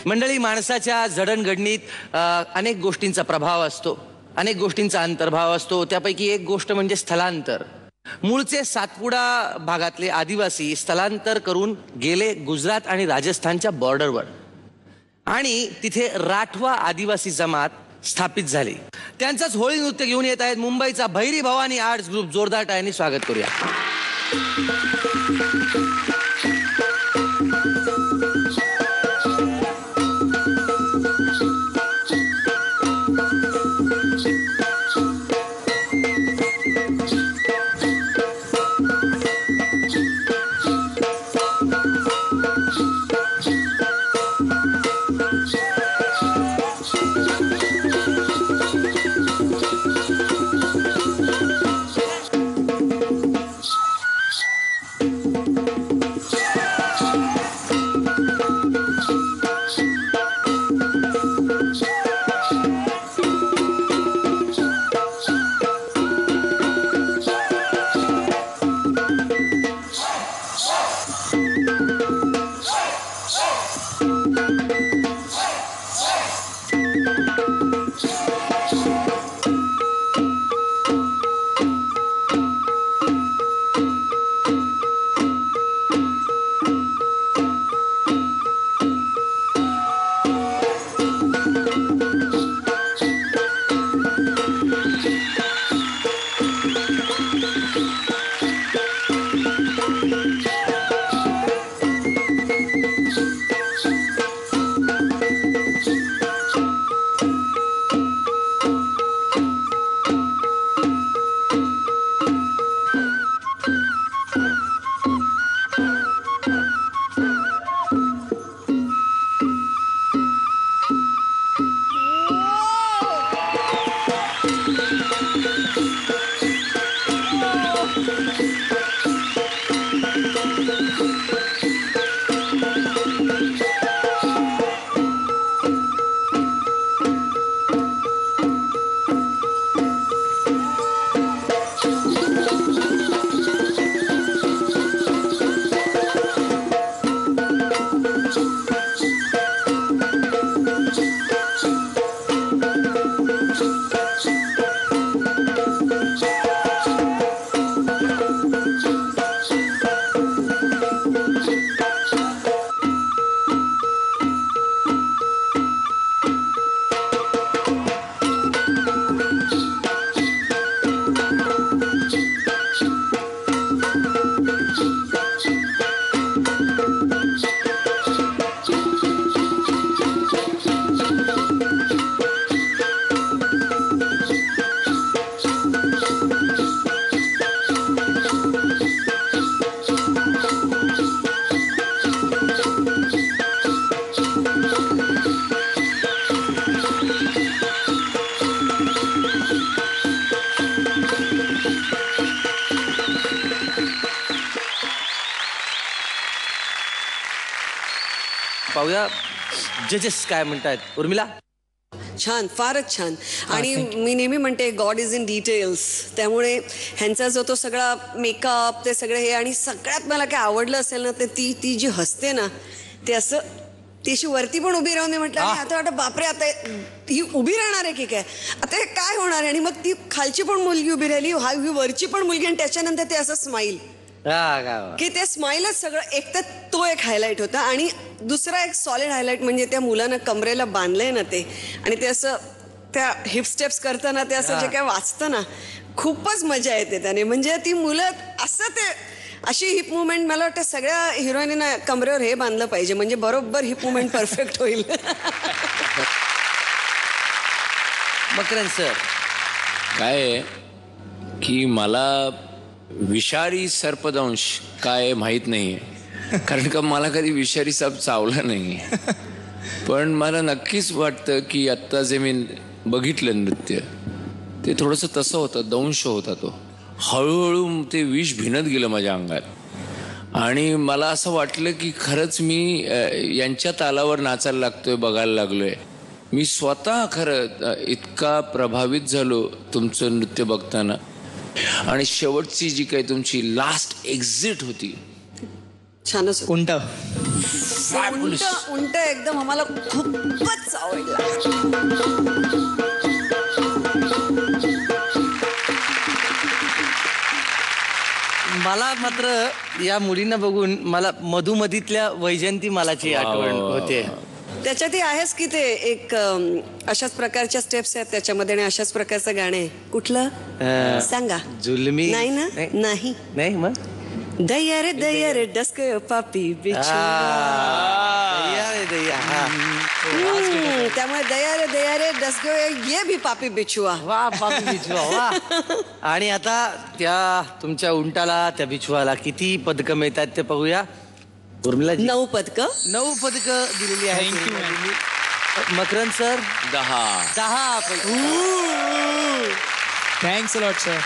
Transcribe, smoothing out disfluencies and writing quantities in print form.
मंडळी, माणसाच्या जडणघडणीत अनेक गोष्टींचा प्रभाव असतो, अनेक गोष्टींचा अंतर्भाव असतो. त्यापैकी एक गोष्ट म्हणजे स्थलांतर. मूळचे सातपुडा भागातले आदिवासी स्थलांतर करून गेले गुजरात आणि राजस्थानच्या बॉर्डरवर आणि तिथे राठवा आदिवासी जमात स्थापित झाली. त्यांचंच होळी नृत्य घेऊन येत आहेत मुंबईचा भैरी भवानी आर्ट्स ग्रुप. जोरदार टाळ्यांनी स्वागत करूया. पाहूया जजेस काय म्हणतात. उर्मिला, छान, फारच छान. आणि मी नेहमी म्हणते गॉड इज इन डिटेल्स. त्यामुळे ह्यांचा जो तो सगळा मेकअप, ते सगळे हे, आणि सगळ्यात मला काय आवडलं असेल ना ते ती जी हसते ना, ते असं ती अशी वरती पण उभी राहून म्हटलं आता वाटतं बापरे आता ही उभी राहणार आहे की काय, आता हे काय होणार आहे. आणि मग ती खालची पण मुलगी उभी राहिली, ही वरची पण मुलगी, आणि त्याच्यानंतर ते असं स्माईल की ते स्माईलच सगळं. एक तर तो एक हायलाईट होता. आणि दुसरा एक सॉलिड हायलाईट म्हणजे त्या मुलानं कमरेला बांधलंय ना ते, आणि ते असं त्या हिप स्टेप्स करताना ते असं जे काय वाचतं ना, खूपच मजा येते त्याने. म्हणजे ती मुलं असं ते अशी हिप मुवमेंट, मला वाटतं सगळ्या हिरोईनींना कमरेवर हे बांधलं पाहिजे, म्हणजे बरोबर हिप मुवमेंट परफेक्ट होईल. मकरंद सर, काय की मला विषारी सर्पदंश काय माहीत नाही, कारण का मला कधी विषारी साप चावला नाही. पण मला नक्कीच वाटतं की आत्ता जे मी बघितलं नृत्य, ते थोडंसं तसं होतं, दंश होता तो. हळूहळू ते विष भिनत गेलं माझ्या अंगात, आणि मला असं वाटलं की खरंच मी यांच्या तालावर नाचायला लागतोय, बघायला लागलोय. मी स्वतः खरं इतका प्रभावित झालो तुमचं नृत्य बघताना. आणि शेवटची जी काही तुमची लास्ट एक्झिट होती, छानच. कोणतं? उंट एकदम आम्हाला खूपच आवडला. मला मात्र या मुलींना बघून मला मधुमधीतल्या वैजयंती मालाची आठवण होते. त्याच्यातही आहेच की ते एक अशाच प्रकारच्या स्टेप्स आहेत त्याच्यामध्ये आणि अशाच प्रकारचं गाणं आहे. कुठलं सांगा. जुलमी नाही ना. नाही नाही मग दया रे डस्क पापी बिछुआ. त्यामुळे दया रे डस्क ये भी पापी बिछुआ. वा पापी बिछुआ वा. आणि आता त्या तुमच्या उंटाला त्या बिछुआला किती पदकं मिळतात ते पाहूया. उर्मिला 9 पदकं. 9 पदकं दिलेली आहेत. मकरंद सर 10. 10 पैकी. Thanks a lot sir.